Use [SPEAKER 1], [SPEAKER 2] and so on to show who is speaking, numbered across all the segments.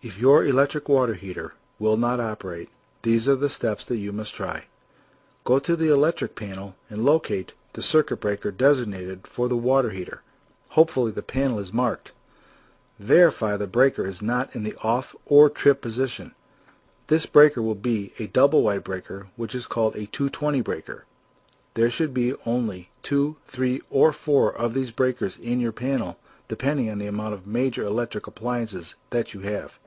[SPEAKER 1] If your electric water heater will not operate, these are the steps that you must try. Go to the electric panel and locate the circuit breaker designated for the water heater. Hopefully the panel is marked. Verify the breaker is not in the off or trip position. This breaker will be a double wide breaker, which is called a 220 breaker. There should be only 2, 3, or 4 of these breakers in your panel, depending on the amount of major electric appliances that you have.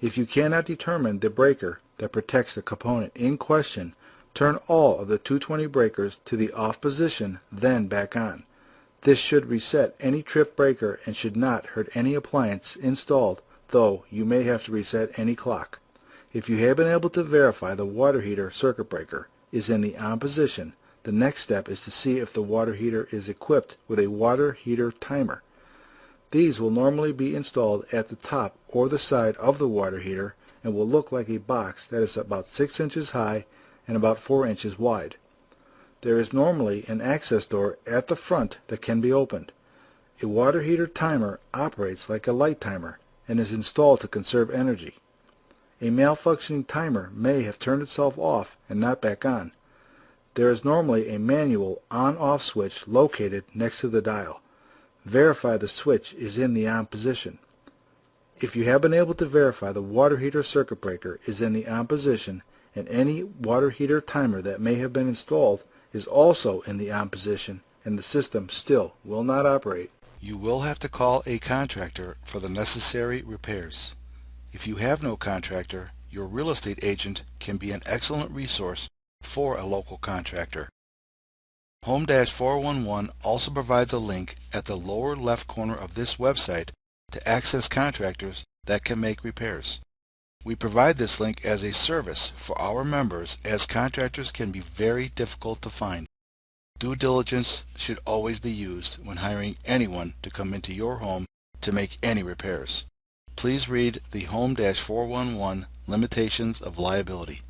[SPEAKER 1] If you cannot determine the breaker that protects the component in question, turn all of the 220 breakers to the off position, then back on. This should reset any trip breaker and should not hurt any appliance installed, though you may have to reset any clock. If you have been able to verify the water heater circuit breaker is in the on position, the next step is to see if the water heater is equipped with a water heater timer. These will normally be installed at the top or the side of the water heater and will look like a box that is about 6 inches high and about 4 inches wide. There is normally an access door at the front that can be opened. A water heater timer operates like a light timer and is installed to conserve energy. A malfunctioning timer may have turned itself off and not back on. There is normally a manual on-off switch located next to the dial. Verify the switch is in the on position. If you have been able to verify the water heater circuit breaker is in the on position and any water heater timer that may have been installed is also in the on position and the system still will not operate, you will have to call a contractor for the necessary repairs. If you have no contractor, your real estate agent can be an excellent resource for a local contractor. Home-411 also provides a link at the lower left corner of this website to access contractors that can make repairs. We provide this link as a service for our members as contractors can be very difficult to find. Due diligence should always be used when hiring anyone to come into your home to make any repairs. Please read the Home-411 Limitations of Liability.